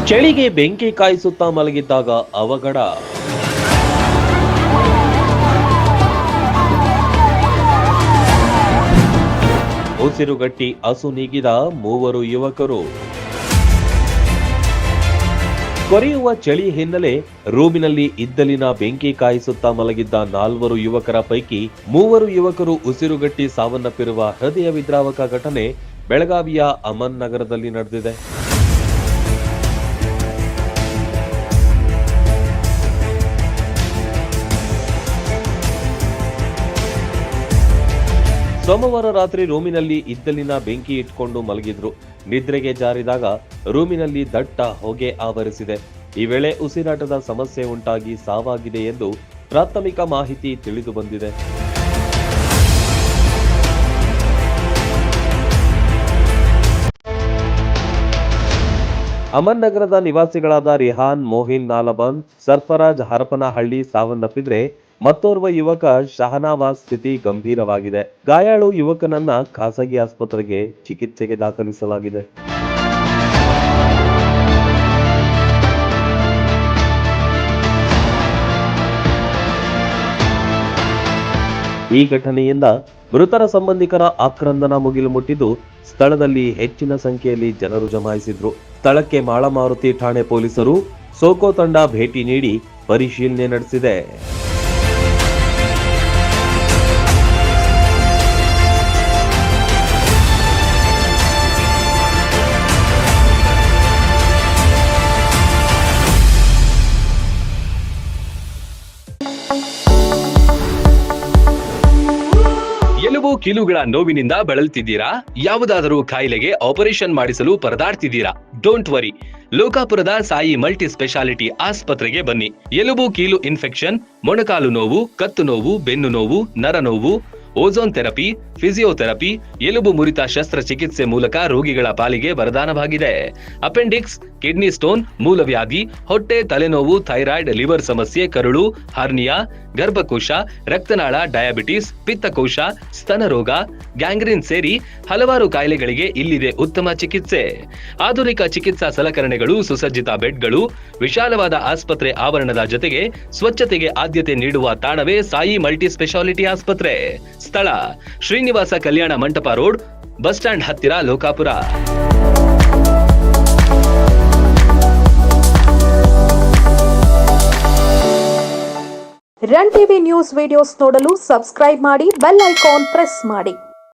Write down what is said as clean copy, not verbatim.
ಚಳಿಗೆ ಬೆಂಕಿ ಕಾಯಿಸುತ್ತಾ ಮಲಗಿದ್ದಾಗ ಅವಘಡ. ಉಸಿರುಗಟ್ಟಿ ಅಸು ನೀಗಿದ 3 ಯುವಕರು. ಕೊರೆಯುವ ಚಳಿ ಹಿನ್ನೆಲೆ ರೂಮಿನಲ್ಲಿ ಇದ್ದಲಿನ ಬೆಂಕಿ ಕಾಯಿಸುತ್ತಾ ಮಲಗಿದ್ದ 4 ಯುವಕರ ಪೈಕಿ 3 ಯುವಕರು ಉಸಿರುಗಟ್ಟಿ ಸಾವನ್ನಪ್ಪಿರುವ ಹೃದಯ ವಿದ್ರಾವಕ ಘಟನೆ ಬೆಳಗಾವಿಯ ಅಮನ್ ನಗರದಲ್ಲಿ ನಡೆದಿದೆ. ಸೋಮವಾರ ರಾತ್ರಿ ರೂಮಿನಲ್ಲಿ ಇದ್ದಲಿನ ಬೆಂಕಿ ಇಟ್ಕೊಂಡು ಮಲಗಿದ್ರು. ನಿದ್ರೆಗೆ ಜಾರಿದಾಗ ರೂಮಿನಲ್ಲಿ ದಟ್ಟ ಹೊಗೆ ಆವರಿಸಿದೆ. ಈ ವೇಳೆ ಉಸಿರಾಟದ ಸಮಸ್ಯೆ ಉಂಟಾಗಿ ಸಾವಾಗಿದೆ ಎಂದು ಪ್ರಾಥಮಿಕ ಮಾಹಿತಿ ತಿಳಿದು ಬಂದಿದೆ. ಅಮನ್ ನಗರದ ನಿವಾಸಿಗಳಾದ ರಿಹಾನ್ ಮೋಹಿನ್ ನಾಲಬನ್, ಸರ್ಫರಾಜ್ ಹರಪನಹಳ್ಳಿ ಸಾವನ್ನಪ್ಪಿದ್ರೆ ಮತ್ತೋರ್ವ ಯುವಕ ಶಹನವಾಜ್ ಸ್ಥಿತಿ ಗಂಭೀರವಾಗಿದೆ. ಗಾಯಾಳು ಯುವಕನನ್ನ ಖಾಸಗಿ ಆಸ್ಪತ್ರೆಗೆ ಚಿಕಿತ್ಸೆಗೆ ದಾಖಲಿಸಲಾಗಿದೆ. ಈ ಘಟನೆಯಿಂದ ಮೃತರ ಸಂಬಂಧಿಕರ ಆಕ್ರಂದನ ಮುಗಿಲು ಮುಟ್ಟಿದ್ದು ಸ್ಥಳದಲ್ಲಿ ಹೆಚ್ಚಿನ ಸಂಖ್ಯೆಯಲ್ಲಿ ಜನರು ಜಮಾಯಿಸಿದ್ರು. ಸ್ಥಳಕ್ಕೆ ಮಾಳಮಾರುತಿ ಠಾಣೆ ಪೊಲೀಸರು ಸೋಕೋ ತಂಡ ಭೇಟಿ ನೀಡಿ ಪರಿಶೀಲನೆ ನಡೆಸಿದೆ. ಎಲುಬು ಕೀಲುಗಳ ನೋವಿನಿಂದ ಬಳಲ್ತಿದ್ದೀರಾ? ಯಾವುದಾದರೂ ಕಾಯಿಲೆಗೆ ಆಪರೇಷನ್ ಮಾಡಿಸಲು ಪರದಾಡ್ತಿದ್ದೀರಾ? ಡೋಂಟ್ ವರಿ, ಲೋಕಾಪುರದ ಸಾಯಿ ಮಲ್ಟಿ ಸ್ಪೆಷಾಲಿಟಿ ಆಸ್ಪತ್ರೆಗೆ ಬನ್ನಿ. ಎಲುಬು ಕೀಲು ಇನ್ಫೆಕ್ಷನ್, ಮೊಣಕಾಲು ನೋವು, ಕತ್ತು ನೋವು, ಬೆನ್ನು ನೋವು, ನರ ನೋವು, ಓಝೋನ್ ಥೆರಪಿ, ಫಿಸಿಯೋಥೆರಪಿ, ಎಲುಬು ಮುರಿತ ಶಸ್ತ್ರಚಿಕಿತ್ಸೆ ಮೂಲಕ ರೋಗಿಗಳ ಪಾಲಿಗೆ ವರದಾನವಾಗಿದೆ. ಅಪೆಂಡಿಕ್ಸ್, ಕಿಡ್ನಿ ಸ್ಟೋನ್, ಮೂಲವ್ಯಾಧಿ, ಹೊಟ್ಟೆ, ತಲೆನೋವು, ಥೈರಾಯ್ಡ್, ಲಿವರ್ ಸಮಸ್ಯೆ, ಕರುಳು, ಹರ್ನಿಯಾ, ಗರ್ಭಕೋಶ, ರಕ್ತನಾಳ, ಡಯಾಬಿಟಿಸ್, ಪಿತ್ತಕೋಶ, ಸ್ತನ ರೋಗ, ಗ್ಯಾಂಗ್ರೀನ್ ಸೇರಿ ಹಲವಾರು ಕಾಯಿಲೆಗಳಿಗೆ ಇಲ್ಲಿದೆ ಉತ್ತಮ ಚಿಕಿತ್ಸೆ. ಆಧುನಿಕ ಚಿಕಿತ್ಸಾ ಸಲಕರಣೆಗಳು, ಸುಸಜ್ಜಿತ ಬೆಡ್ಗಳು, ವಿಶಾಲವಾದ ಆಸ್ಪತ್ರೆ ಆವರಣದ ಜೊತೆಗೆ ಸ್ವಚ್ಛತೆಗೆ ಆದ್ಯತೆ ನೀಡುವ ತಾಣವೇ ಸಾಯಿ ಮಲ್ಟಿ ಸ್ಪೆಷಾಲಿಟಿ ಆಸ್ಪತ್ರೆ. ಸ್ಥಳ Srinivasa Kalyana Mantapa road, bus stand ಹತ್ತಿರ, Lokapur. Run TV news videos ನೋಡಲು ಸಬ್ಸ್ಕ್ರೈಬ್ ಮಾಡಿ, ಬೆಲ್ ಐಕಾನ್ ಪ್ರೆಸ್ ಮಾಡಿ.